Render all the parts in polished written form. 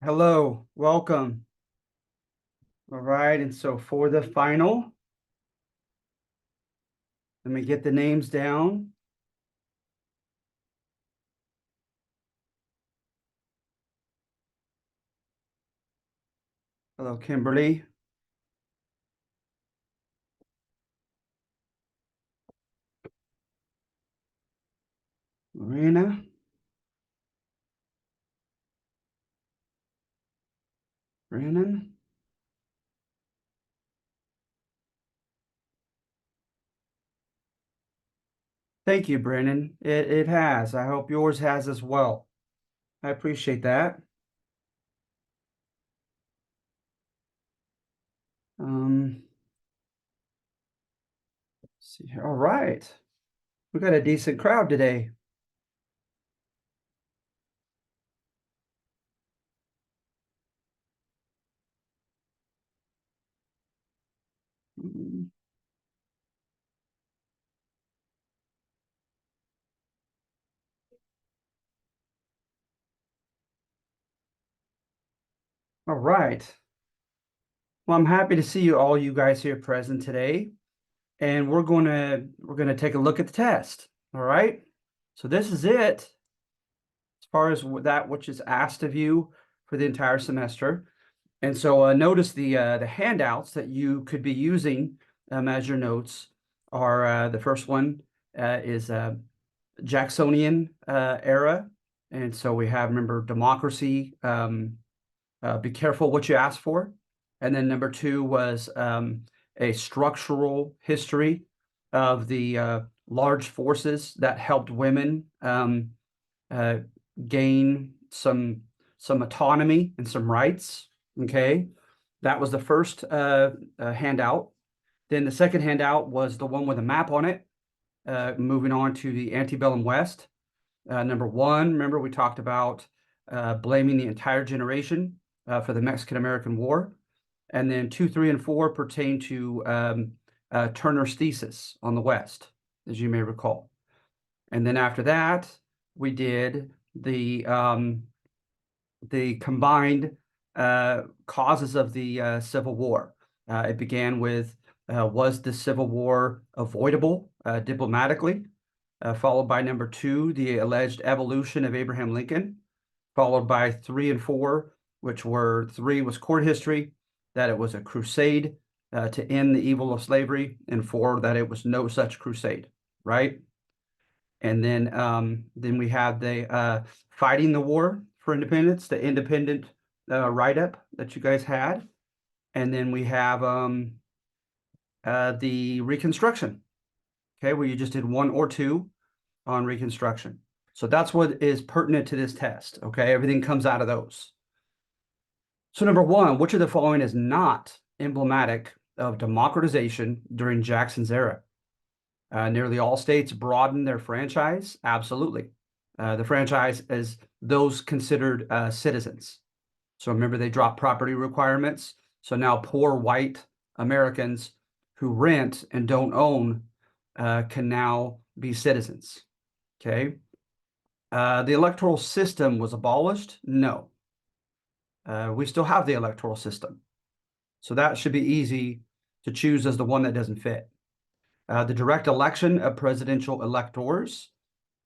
Hello, welcome. All right, and so for the final, let me get the names down. Hello, Kimberly. Marina. Brandon. Thank you, Brandon. It has. I hope yours has as well. I appreciate that. Um, let's see here. All right. We got a decent crowd today. Mm, All right. Well, I'm happy to see you guys here present today, and we're gonna take a look at the test. All right. So this is it. As far as that which is asked of you for the entire semester. And so notice the handouts that you could be using as your notes are the first one is Jacksonian era. And so we have, remember, democracy, be careful what you ask for. And then number two was a structural history of the large forces that helped women uh, gain some autonomy and some rights. Okay, that was the first handout. Then the second handout was the one with a map on it. Moving on to the antebellum West. Number one, remember we talked about blaming the entire generation for the Mexican-American War. And then two, three, and four pertain to Turner's thesis on the West, as you may recall. And then after that, we did the combined causes of the Civil War. It began with was the Civil War avoidable diplomatically? Followed by number two, the alleged evolution of Abraham Lincoln, followed by three and four, which were three was court history, that it was a crusade to end the evil of slavery, and four, that it was no such crusade, right? And then we have the fighting the war for independence, the independent write-up that you guys had. And then we have the Reconstruction, okay, where you just did one or two on Reconstruction. So that's what is pertinent to this test, okay? Everything comes out of those. So number one, which of the following is not emblematic of democratization during Jackson's era? Nearly all states broadened their franchise. Absolutely. The franchise is those considered citizens. So remember, they dropped property requirements. So now poor white Americans who rent and don't own can now be citizens. Okay. The electoral system was abolished? No. We still have the electoral system. So that should be easy to choose as the one that doesn't fit. The direct election of presidential electors,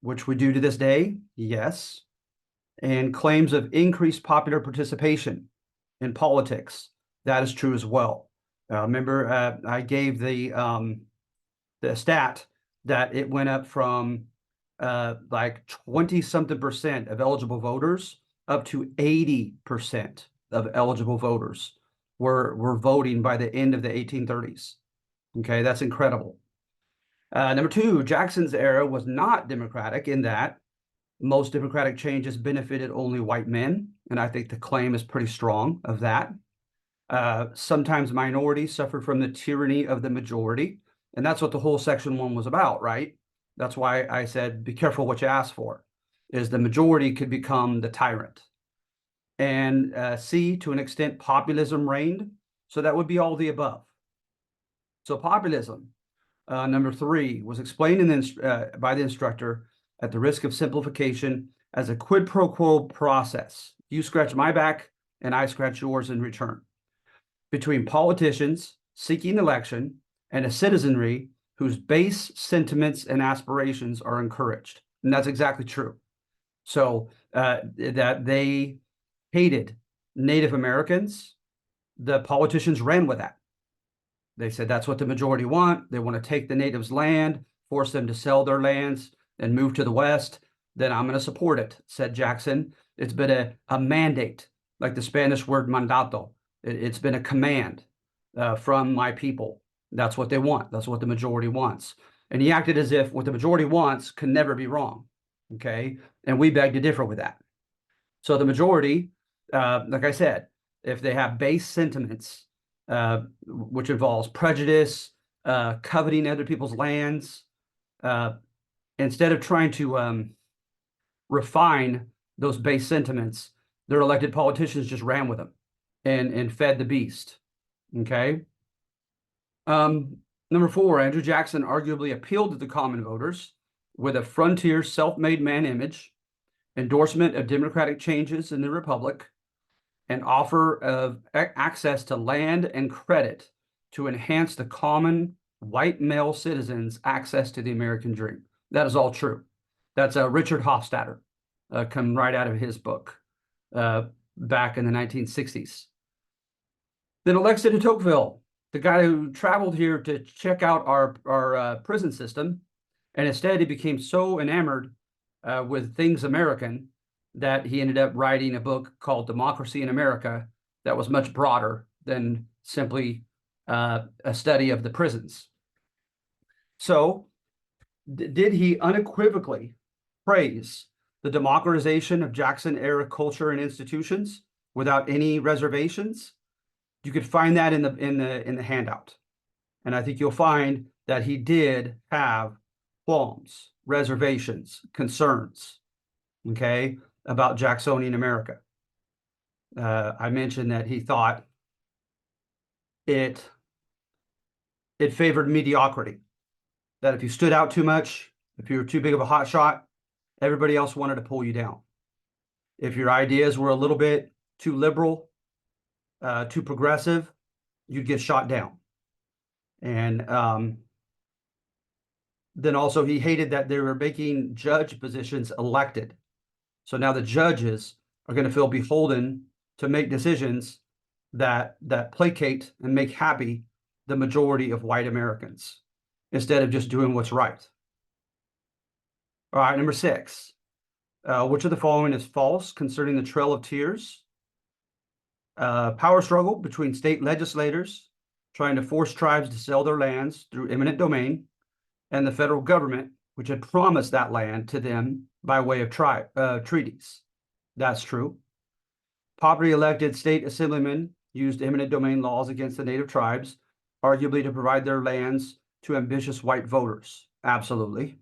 which we do to this day, yes. And claims of increased popular participation in politics, that is true as well. Remember, I gave the stat that it went up from like 20 something percent of eligible voters up to 80% of eligible voters were voting by the end of the 1830s. Okay, that's incredible. Number two, Jackson's era was not democratic in that most democratic changes benefited only white men, and I think the claim is pretty strong of that. Sometimes minorities suffered from the tyranny of the majority, and that's what the whole section one was about, right? That's why I said be careful what you ask for, is the majority could become the tyrant. And C, to an extent, populism reigned, so that would be all the above. So populism, number three, was explained by the instructor at the risk of simplification as a quid pro quo process. You scratch my back, and I scratch yours in return. Between politicians seeking election and a citizenry whose base sentiments and aspirations are encouraged. And that's exactly true. So that they hated Native Americans, the politicians ran with that. They said that's what the majority want. They want to take the natives' land, force them to sell their lands and move to the West. Then I'm going to support it, said Jackson. It's been a mandate, like the Spanish word mandato. It's been a command from my people. That's what they want. That's what the majority wants. And he acted as if what the majority wants can never be wrong. Okay. And we beg to differ with that. So the majority, like I said, if they have base sentiments, which involves prejudice, coveting other people's lands, instead of trying to refine those base sentiments, their elected politicians just ran with them and fed the beast. Okay. Number 4, Andrew Jackson arguably appealed to the common voters with a frontier self-made man image, endorsement of democratic changes in the republic, and offer of access to land and credit to enhance the common white male citizens' access to the American dream. That is all true. That's Richard Hofstadter, come right out of his book back in the 1960s. Then Alexis de Tocqueville, the guy who traveled here to check out our prison system, and instead he became so enamored with things American that he ended up writing a book called Democracy in America that was much broader than simply a study of the prisons. So did he unequivocally praise the democratization of Jackson-era culture and institutions without any reservations? You could find that in the handout. And I think you'll find that he did have qualms, reservations, concerns, okay, about Jacksonian America. I mentioned that he thought it favored mediocrity, that if you stood out too much, if you were too big of a hot shot, everybody else wanted to pull you down. If your ideas were a little bit too liberal, too progressive, you'd get shot down. And then also he hated that they were making judge positions elected. So now the judges are going to feel beholden to make decisions that placate and make happy the majority of white Americans instead of just doing what's right. All right, number 6. Which of the following is false concerning the Trail of Tears? Power struggle between state legislators trying to force tribes to sell their lands through eminent domain and the federal government, which had promised that land to them by way of treaties. That's true. Popularly elected state assemblymen used eminent domain laws against the native tribes, arguably to provide their lands to ambitious white voters. Absolutely.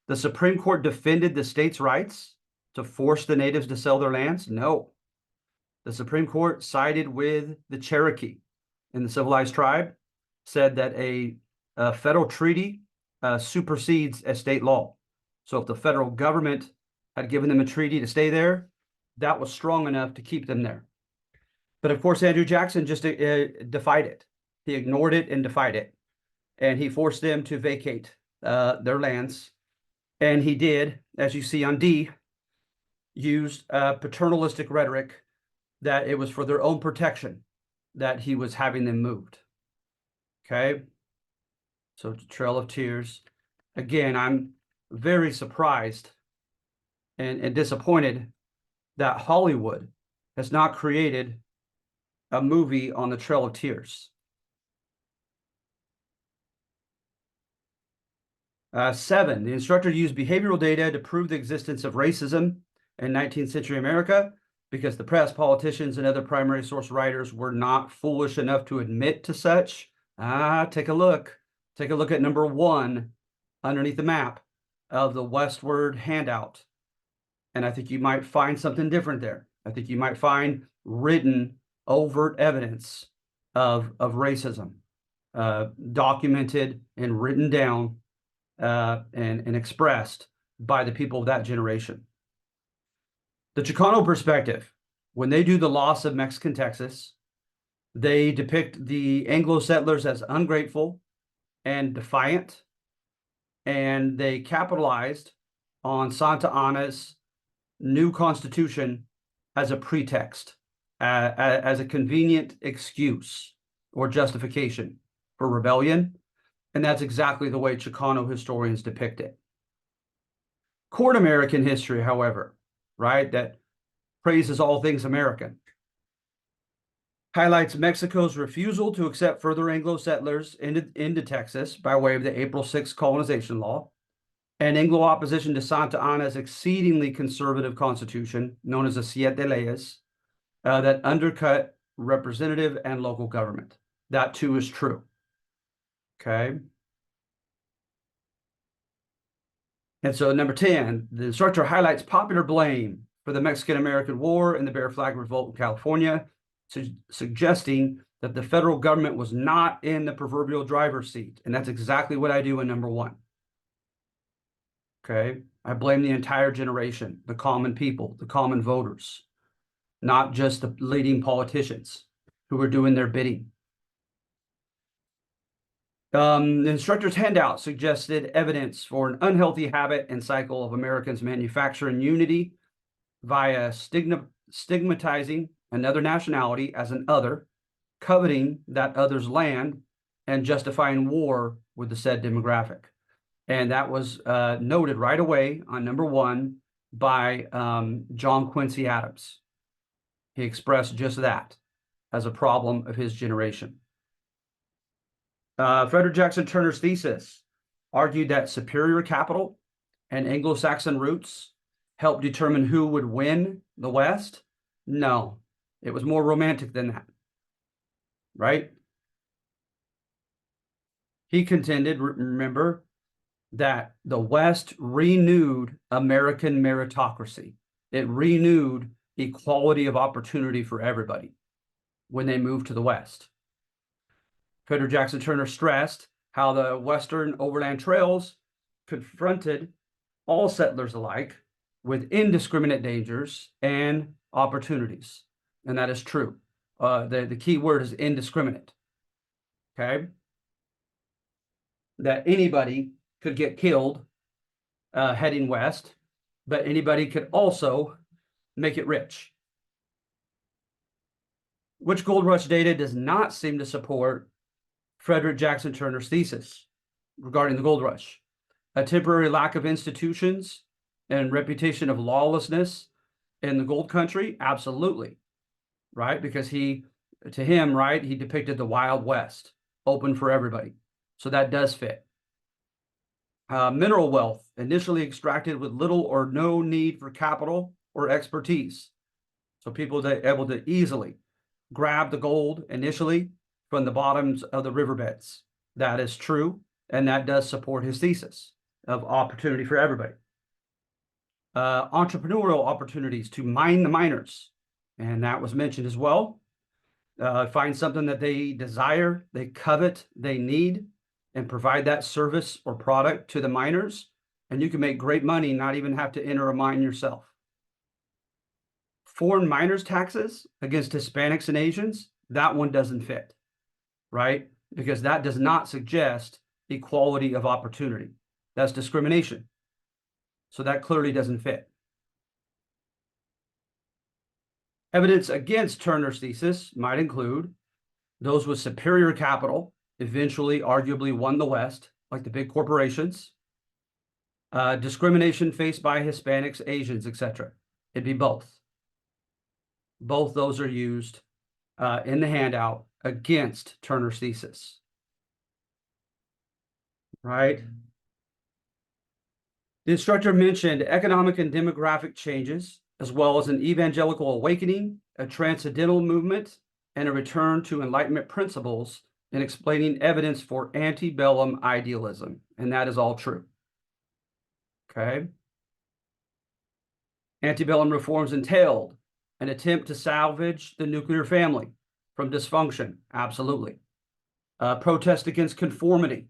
The Supreme Court defended the states' rights to force the natives to sell their lands? No. The Supreme Court sided with the Cherokee in the civilized tribe, said that a federal treaty supersedes a state law. So if the federal government had given them a treaty to stay there, that was strong enough to keep them there. But of course, Andrew Jackson just defied it. He ignored it and defied it. And he forced them to vacate their lands. And he did, as you see on D, used paternalistic rhetoric that it was for their own protection that he was having them moved. Okay. So Trail of Tears. Again, I'm very surprised and disappointed that Hollywood has not created a movie on the Trail of Tears. 7, the instructor used behavioral data to prove the existence of racism in 19th century America because the press, politicians, and other primary source writers were not foolish enough to admit to such. Take a look. Take a look at number 1 underneath the map of the Westward handout. And I think you might find something different there. I think you might find written overt evidence of racism, documented and written down and expressed by the people of that generation. The Chicano perspective. when they do the loss of Mexican Texas, they depict the Anglo settlers as ungrateful and defiant, and they capitalized on Santa Anna's new constitution as a pretext, as a convenient excuse or justification for rebellion. And that's exactly the way Chicano historians depict it. Court American history, however, right, that praises all things American, highlights Mexico's refusal to accept further Anglo settlers into Texas by way of the April 6th colonization law, and Anglo opposition to Santa Anna's exceedingly conservative constitution, known as the Siete Leyes, that undercut representative and local government. That too is true. Okay. And so number 10, the instructor highlights popular blame for the Mexican-American War and the Bear Flag Revolt in California, suggesting that the federal government was not in the proverbial driver's seat. And that's exactly what I do in number 1. Okay, I blame the entire generation, the common people, the common voters, not just the leading politicians who are doing their bidding. The instructor's handout suggested evidence for an unhealthy habit and cycle of Americans manufacturing unity via stigmatizing another nationality as an other, coveting that other's land, and justifying war with the said demographic. And that was noted right away on number 1 by John Quincy Adams. He expressed just that as a problem of his generation. Frederick Jackson Turner's thesis argued that superior capital and Anglo-Saxon roots helped determine who would win the West. No, it was more romantic than that, right? He contended, remember, that the West renewed American meritocracy. It renewed equality of opportunity for everybody when they moved to the West. Frederick Jackson Turner stressed how the Western overland trails confronted all settlers alike with indiscriminate dangers and opportunities. And that is true. The key word is indiscriminate. Okay? That anybody could get killed heading west, but anybody could also make it rich. Which gold rush data does not seem to support Frederick Jackson Turner's thesis regarding the gold rush. A temporary lack of institutions and reputation of lawlessness in the gold country? Absolutely, right? Because to him, right, he depicted the Wild West, open for everybody. So that does fit. Mineral wealth, initially extracted with little or no need for capital or expertise. So people that are able to easily grab the gold initially from the bottoms of the riverbeds. That is true, and that does support his thesis of opportunity for everybody. Entrepreneurial opportunities to mine the miners, and that was mentioned as well. Find something that they desire, they covet, they need, and provide that service or product to the miners, and you can make great money, not even have to enter a mine yourself. Foreign miners' taxes against Hispanics and Asians, that one doesn't fit, right? Because that does not suggest equality of opportunity. That's discrimination. So that clearly doesn't fit. Evidence against Turner's thesis might include those with superior capital eventually arguably won the West, like the big corporations. Discrimination faced by Hispanics, Asians, etc. It'd be both. Both those are used in the handout against Turner's thesis. Right? The instructor mentioned economic and demographic changes, as well as an evangelical awakening, a transcendental movement, and a return to Enlightenment principles in explaining evidence for antebellum idealism. And that is all true. Okay. Antebellum reforms entailed an attempt to salvage the nuclear family from dysfunction. Absolutely. Protest against conformity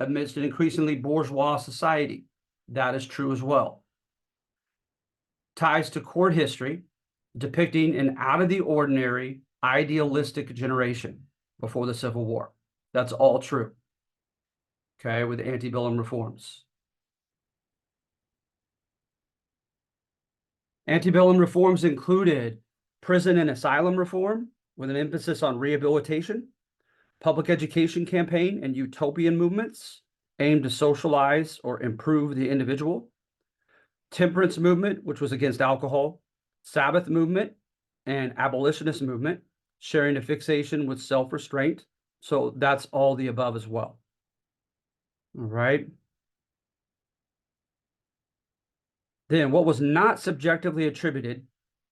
amidst an increasingly bourgeois society. That is true as well. Ties to court history depicting an out of the ordinary, idealistic generation before the Civil War. That's all true. Okay, with antebellum reforms. Antebellum reforms included prison and asylum reform with an emphasis on rehabilitation, public education campaign and utopian movements aimed to socialize or improve the individual, temperance movement, which was against alcohol, Sabbath movement, and abolitionist movement, sharing a fixation with self-restraint. So that's all the above as well. All right. Then what was not subjectively attributed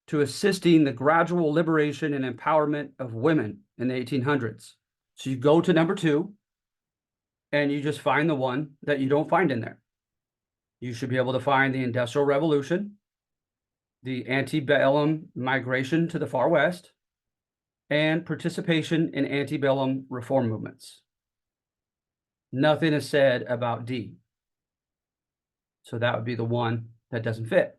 to assisting the gradual liberation and empowerment of women in the 1800s. So you go to number 2 and you just find the one that you don't find in there. You should be able to find the Industrial Revolution, the antebellum migration to the far west, and participation in antebellum reform movements. Nothing is said about D. So that would be the one that doesn't fit.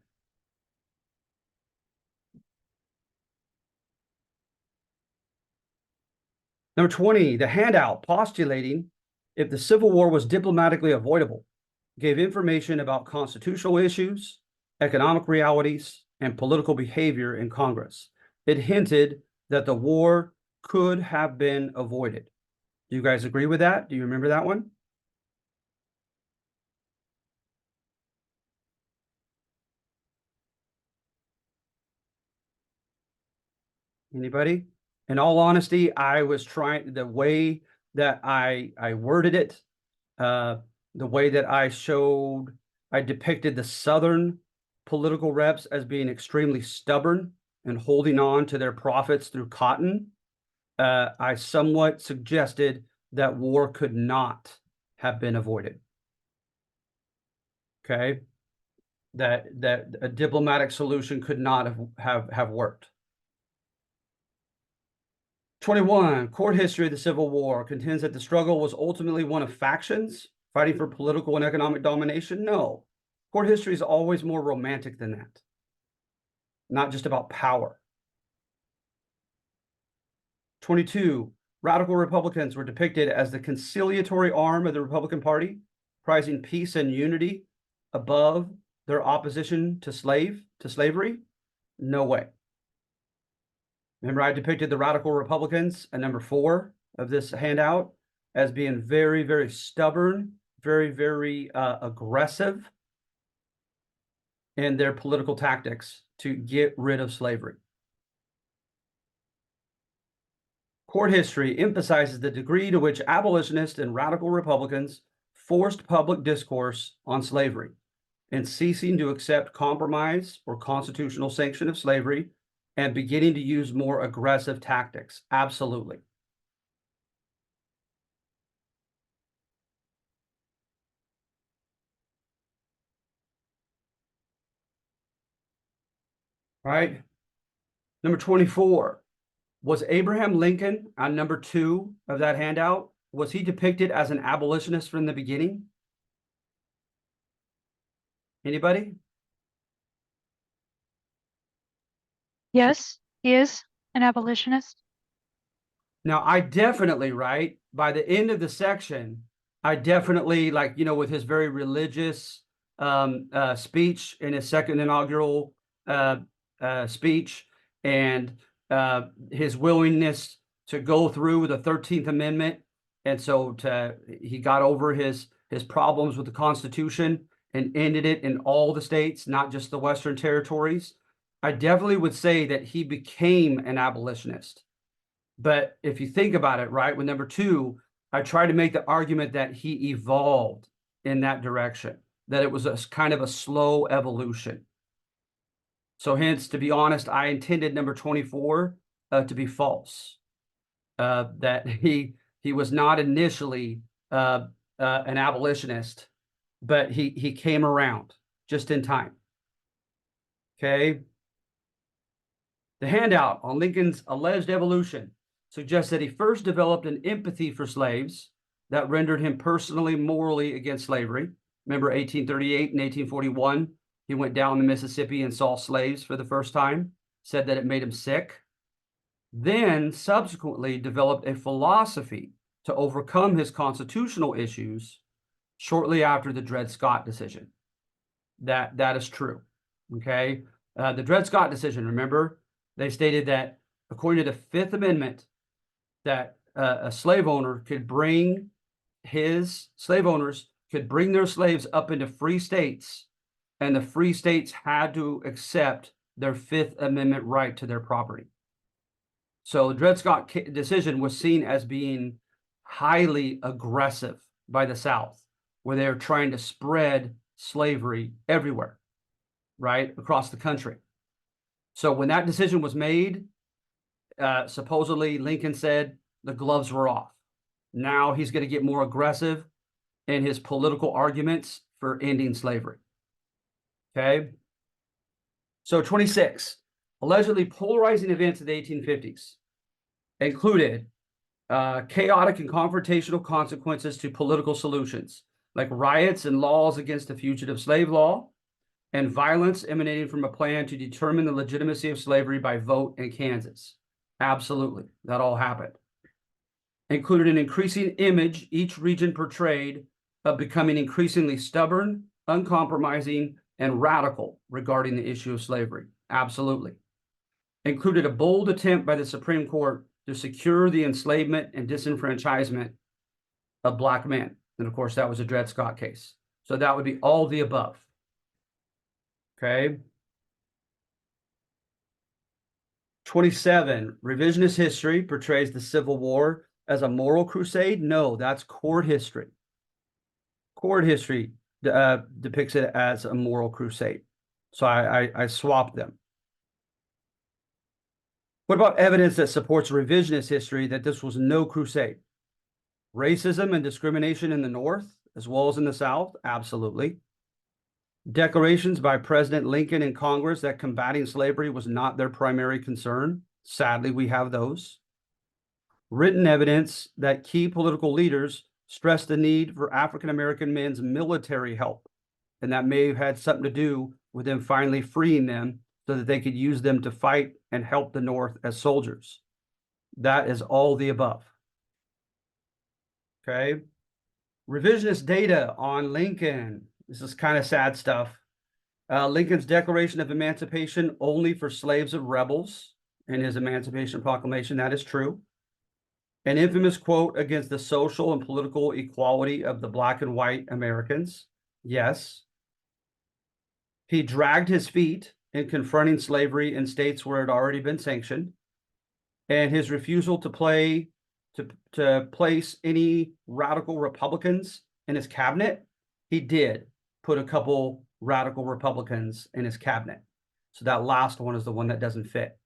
Number 20, the handout postulating if the Civil War was diplomatically avoidable, gave information about constitutional issues, economic realities, and political behavior in Congress. It hinted that the war could have been avoided. Do you guys agree with that? Do you remember that one? Anybody? In all honesty, I was trying, the way that I worded it, the way that I depicted the Southern political reps as being extremely stubborn and holding on to their profits through cotton. I somewhat suggested that war could not have been avoided. Okay, that a diplomatic solution could not have worked. 21, court history of the Civil War contends that the struggle was ultimately one of factions fighting for political and economic domination. No, court history is always more romantic than that, not just about power. 22, radical Republicans were depicted as the conciliatory arm of the Republican Party, prizing peace and unity above their opposition to slavery. No way. Remember, I depicted the radical Republicans at number 4 of this handout as being very, very stubborn, very, very aggressive in their political tactics to get rid of slavery. Court history emphasizes the degree to which abolitionists and radical Republicans forced public discourse on slavery and ceasing to accept compromise or constitutional sanction of slavery and beginning to use more aggressive tactics. Absolutely. All right. Number 24. Was Abraham Lincoln on number 2 of that handout? Was he depicted as an abolitionist from the beginning? Anybody? Yes, he is an abolitionist. Now, I definitely, right, by the end of the section, I definitely, like, you know, with his very religious speech in his second inaugural speech and his willingness to go through with the 13th Amendment. And so he got over his problems with the Constitution and ended it in all the states, not just the Western territories. I definitely would say that he became an abolitionist. But if you think about it, right, with number 2, I try to make the argument that he evolved in that direction, that it was a kind of a slow evolution. So hence, to be honest, I intended number 24 to be false, that he was not initially an abolitionist, but he came around just in time. Okay. The handout on Lincoln's alleged evolution suggests that he first developed an empathy for slaves that rendered him personally, morally against slavery. Remember 1838 and 1841, he went down the Mississippi and saw slaves for the first time. said that it made him sick, then subsequently developed a philosophy to overcome his constitutional issues shortly after the Dred Scott decision. That is true. Okay. The Dred Scott decision, remember, they stated that according to the Fifth Amendment, that a slave owner could bring slave owners could bring their slaves up into free states, and the free states had to accept their Fifth Amendment right to their property. So the Dred Scott decision was seen as being highly aggressive by the South, where they were trying to spread slavery everywhere, right, across the country. So when that decision was made, supposedly Lincoln said the gloves were off. Now he's going to get more aggressive in his political arguments for ending slavery. Okay. So 26, allegedly polarizing events of the 1850s included chaotic and confrontational consequences to political solutions, like riots and laws against the fugitive slave law, and violence emanating from a plan to determine the legitimacy of slavery by vote in Kansas. Absolutely, that all happened. Included an increasing image each region portrayed of becoming increasingly stubborn, uncompromising, and radical regarding the issue of slavery. Absolutely. Included a bold attempt by the Supreme Court to secure the enslavement and disenfranchisement of Black men. And of course, that was a Dred Scott case. So that would be all the above. Okay. 27, revisionist history portrays the Civil War as a moral crusade. No, that's court history. Court history depicts it as a moral crusade. So I swapped them. What about evidence that supports revisionist history that this was no crusade? Racism and discrimination in the North, as well as in the South? Absolutely. Declarations by President Lincoln and Congress that combating slavery was not their primary concern. Sadly, we have those. Written evidence that key political leaders stressed the need for African-American men's military help, and that may have had something to do with them finally freeing them so that they could use them to fight and help the North as soldiers. That is all the above. Okay. Revisionist data on Lincoln. This is kind of sad stuff. Lincoln's Declaration of Emancipation only for slaves of rebels in his Emancipation Proclamation. That is true. An infamous quote against the social and political equality of the Black and white Americans. Yes. He dragged his feet in confronting slavery in states where it had already been sanctioned. And his refusal to place any radical Republicans in his cabinet, he did put a couple radical Republicans in his cabinet. So that last one is the one that doesn't fit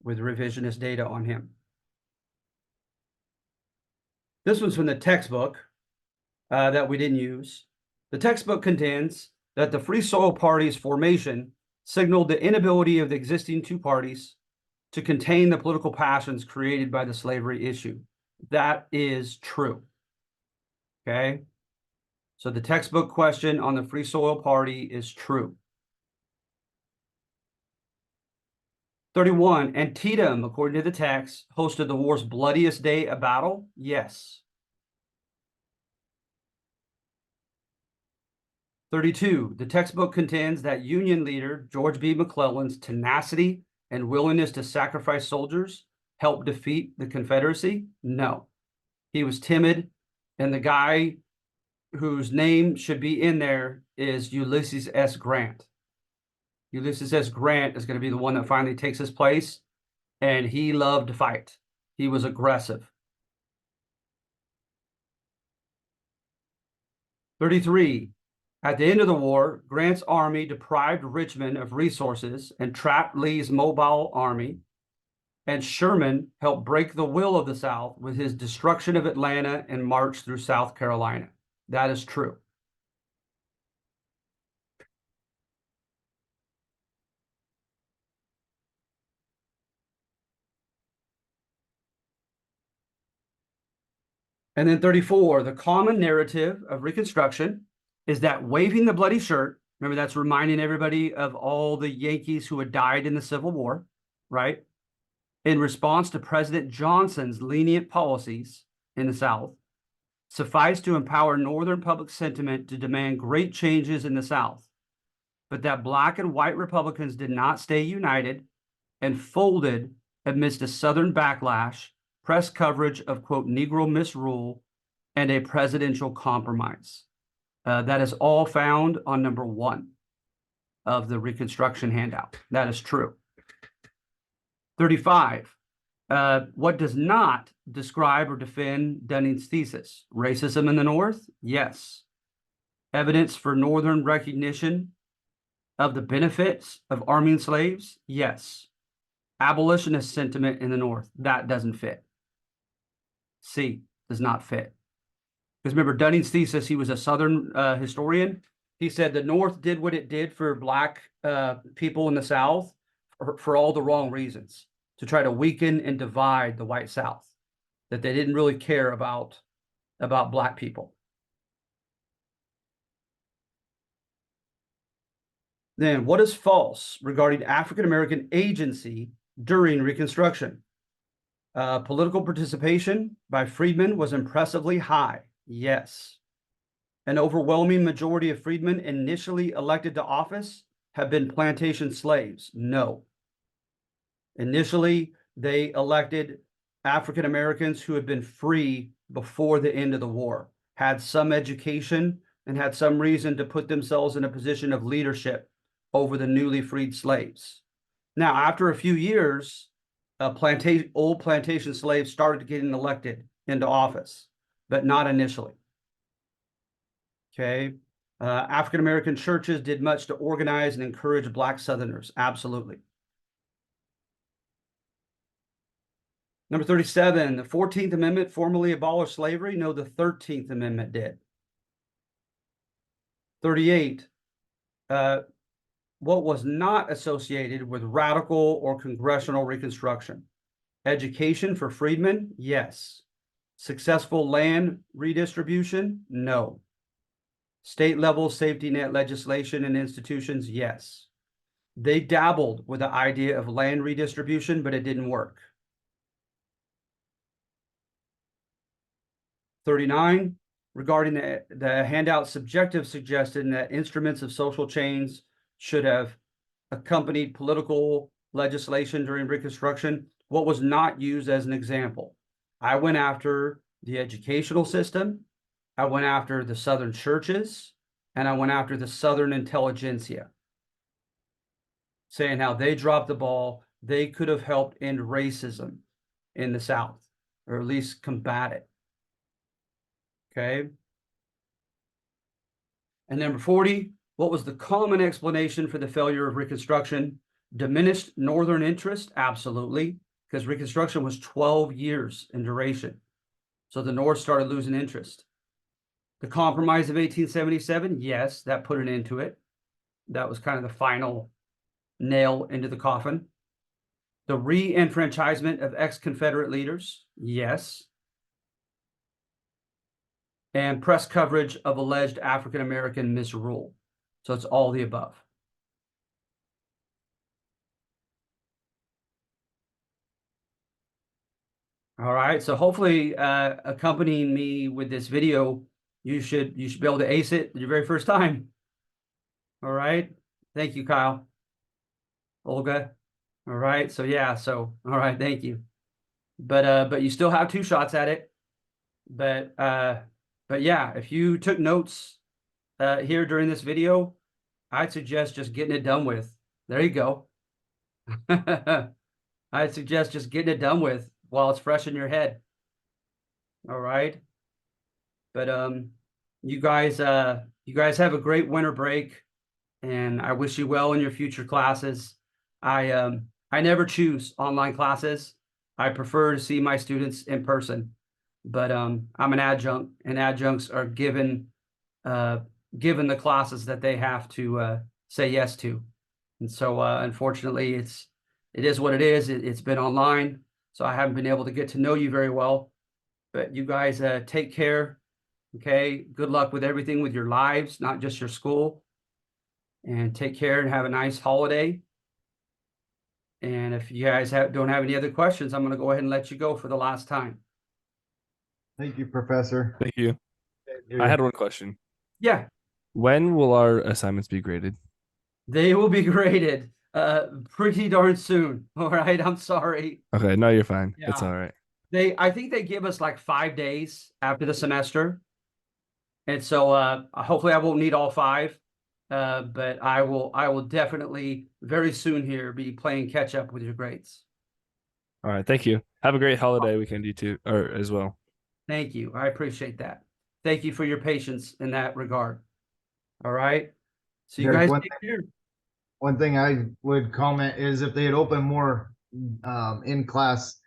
with revisionist data on him. This one's from the textbook that we didn't use. The textbook contends that the Free Soil Party's formation signaled the inability of the existing two parties to contain the political passions created by the slavery issue. That is true. Okay. So the textbook question on the Free Soil Party is true. 31, Antietam, according to the text, hosted the war's bloodiest day of battle. Yes. 32, the textbook contends that Union leader George B. McClellan's tenacity and willingness to sacrifice soldiers helped defeat the Confederacy. No, he was timid, and the guy whose name should be in there is Ulysses S. Grant. Ulysses S. Grant is going to be the one that finally takes his place, and he loved to fight. He was aggressive. 33, at the end of the war, Grant's army deprived Richmond of resources and trapped Lee's mobile army, and Sherman helped break the will of the South with his destruction of Atlanta and march through South Carolina. That is true. And then 34, the common narrative of Reconstruction is that waving the bloody shirt Remember, that's reminding everybody of all the Yankees who had died in the Civil War, right? In response to President Johnson's lenient policies in the South, sufficed to empower Northern public sentiment to demand great changes in the South, but that Black and white Republicans did not stay united and folded amidst a Southern backlash, press coverage of, quote, Negro misrule, and a presidential compromise. That is all found on number 1 of the Reconstruction handout. That is true. 35. What does not describe or defend Dunning's thesis? Racism in the North? Yes. Evidence for Northern recognition of the benefits of arming slaves? Yes. Abolitionist sentiment in the North? That doesn't fit. C, does not fit. Because remember, Dunning's thesis, he was a Southern historian. He said the North did what it did for Black people in the South for all the wrong reasons, to try to weaken and divide the white South, that they didn't really care about Black people. Then what is false regarding African-American agency during Reconstruction? Political participation by freedmen was impressively high. Yes. An overwhelming majority of freedmen initially elected to office have been plantation slaves. No. Initially, they elected African Americans who had been free before the end of the war, had some education, and had some reason to put themselves in a position of leadership over the newly freed slaves. Now, after a few years, old plantation slaves started getting elected into office, but not initially. Okay. African American churches did much to organize and encourage Black Southerners. Absolutely. Number 37, the 14th Amendment formally abolished slavery. No, the 13th Amendment did. 38, what was not associated with radical or congressional Reconstruction? Education for freedmen? Yes. Successful land redistribution? No. State level safety net legislation and institutions? Yes. They dabbled with the idea of land redistribution, but it didn't work. 39, regarding the handout, subjective suggestion that instruments of social change should have accompanied political legislation during Reconstruction. What was not used as an example? I went after the educational system, I went after the Southern churches, and I went after the Southern intelligentsia, saying how they dropped the ball. They could have helped end racism in the South, or at least combat it. Okay. And number 40, what was the common explanation for the failure of Reconstruction? Diminished Northern interest? Absolutely, because Reconstruction was 12 years in duration. So the North started losing interest. The Compromise of 1877? Yes, that put an end to it. That was kind of the final nail into the coffin. The re-enfranchisement of ex-Confederate leaders? Yes. And press coverage of alleged African-American misrule. So it's all the above. All right, so hopefully accompanying me with this video, you should be able to ace it your very first time. All right, thank you, Kyle. Olga. All right, so yeah, all right, thank you. But you still have 2 shots at it. But yeah, if you took notes here during this video, I'd suggest just getting it done with. There you go. I'd suggest just getting it done with while it's fresh in your head. All right. But you guys have a great winter break, and I wish you well in your future classes. I never choose online classes. I prefer to see my students in person. But I'm an adjunct, and adjuncts are given the classes that they have to say yes to. And so unfortunately, it is what it is. It's been online, so I haven't been able to get to know you very well. But you guys take care. Okay, good luck with everything with your lives, not just your school. And take care and have a nice holiday. And if you guys don't have any other questions, I'm going to go ahead and let you go for the last time. Thank you, Professor. Thank you. You're- I had one question. Yeah, When will our assignments be graded? they will be graded pretty darn soon. All right, I'm sorry. Okay, no, you're fine. It's Yeah. all right. I think they give us like 5 days after the semester. And so hopefully I won't need all 5. But I will definitely very soon here be playing catch up with your grades. All right, thank you. Have a great holiday weekend, you too, or as well. Thank you. I appreciate that. Thank you for your patience in that regard. All right. So you Derek, guys take care. one thing I would comment is if they had opened more in class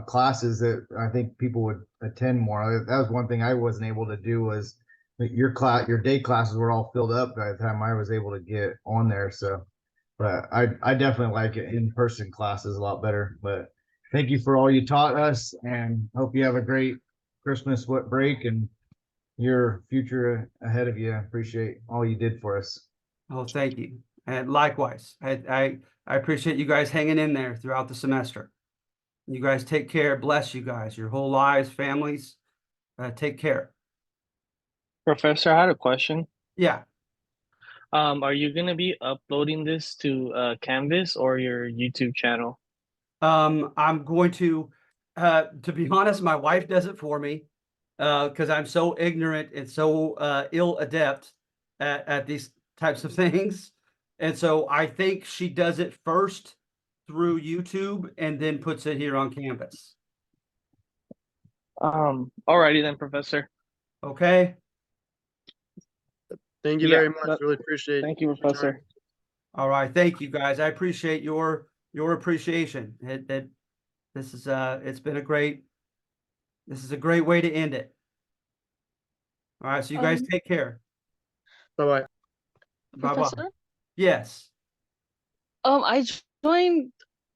classes, that I think people would attend more. That was one thing I wasn't able to do, was your day classes were all filled up by the time I was able to get on there. So, but I definitely like it in-person classes a lot better. But thank you for all you taught us, and hope you have a great Christmas break and your future ahead of you. I appreciate all you did for us. Oh, thank you. And likewise, I appreciate you guys hanging in there throughout the semester. You guys take care. Bless you guys, your whole lives, families. Take care. Professor, I had a question. Yeah. Are you gonna be uploading this to Canvas or your YouTube channel? I'm going to be honest, my wife does it for me because I'm so ignorant and so ill adept at these types of things. And so I think she does it first through YouTube and then puts it here on Canvas. Alrighty then, Professor. Okay. Thank you Yeah, very much. Really appreciate Thank you, Professor. All right. Thank you guys. I appreciate your appreciation. This is it's been a great way to end it. All right. So you guys take care. Bye-bye. Bye-bye. Professor? Yes. I joined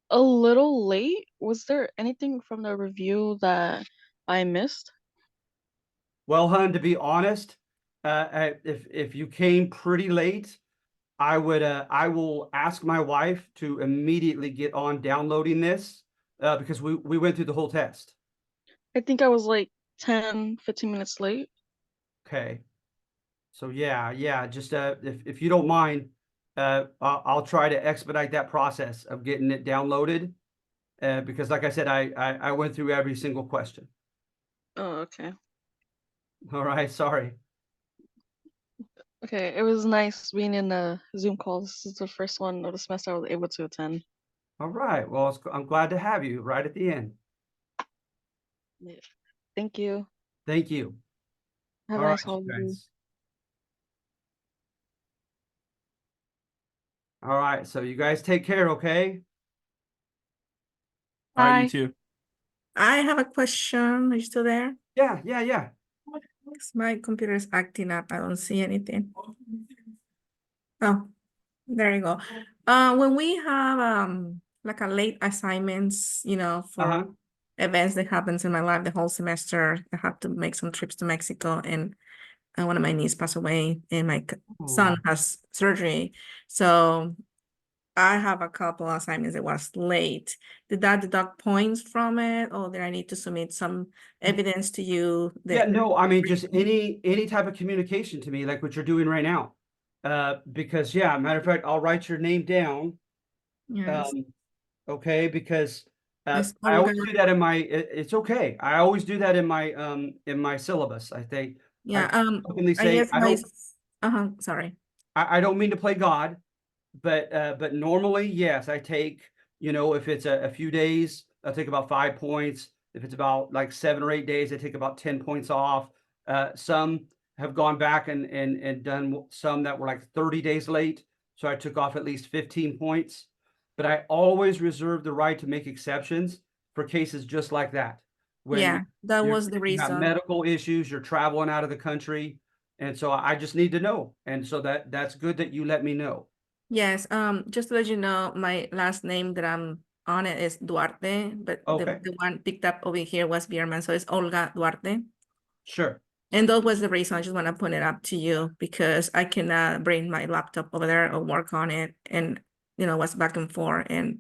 a little late. Was there anything from the review that I missed? Well, hun, to be honest, if you came pretty late, I will ask my wife to immediately get on downloading this because we went through the whole test. I think I was like 10, 15 minutes late. Okay. So yeah, just if you don't mind, I'll try to expedite that process of getting it downloaded because like I said, I went through every single question. Oh, okay. All right, sorry. Okay, it was nice being in a Zoom call. This is the first one of the semester I was able to attend. All right, well, I'm glad to have you right at the end. Yeah. Thank you. Thank you. Have All a right, nice you holiday. guys. All right, so you guys take care, okay? All right, Bye. you too. I have a question. Are you still there? Yeah. Yes, my computer is acting up. I don't see anything. Oh, there you go. When we have like a late assignments, for Uh-huh. events that happens in my life the whole semester, I have to make some trips to Mexico, and one of my nieces passed away, and my son has surgery. So I have a couple assignments that was late. Did that deduct points from it, or did I need to submit some evidence to you? Yeah, no, I mean, just any type of communication to me, like what you're doing right now. Because yeah, matter of fact, I'll write your name down. Yes. Okay, because Yes, I I'm always gonna- do that in my it's okay. I always do that in my syllabus. I think Yeah, openly I say guess I don't sorry. I don't mean to play God, but normally, yes, I take, if it's a few days, I'll take about 5 points. If it's about like 7 or 8 days, I take about 10 points off. Some have gone back and done some that were like 30 days late. So I took off at least 15 points. But I always reserve the right to make exceptions for cases just like that. When Yeah, that was the you have reason. medical issues, you're traveling out of the country. And so I just need to know. And so that's good that you let me know. Yes, just to let you know, my last name that I'm on it is Duarte, but Okay. the one picked up over here was Bierman, so it's Olga Duarte. Sure. And that was the reason I just want to put it up to you because I cannot bring my laptop over there or work on it and, what's back and forth and,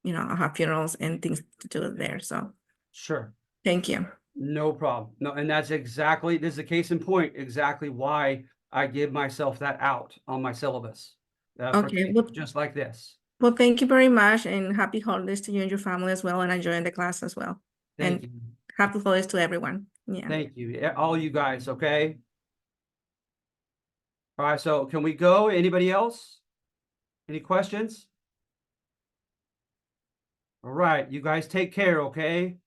I have funerals and things to do there. So Sure. thank you. No problem. No, and that's exactly, this is a case in point, exactly why I give myself that out on my syllabus. For Okay, cases well- just like this. Well, thank you very much and happy holidays to you and your family as well. And enjoying the class as well. Thank And you. happy holidays to everyone. Yeah. Thank you. All you guys, okay? All right, so can we go? Anybody else? Any questions? All right, you guys take care, okay?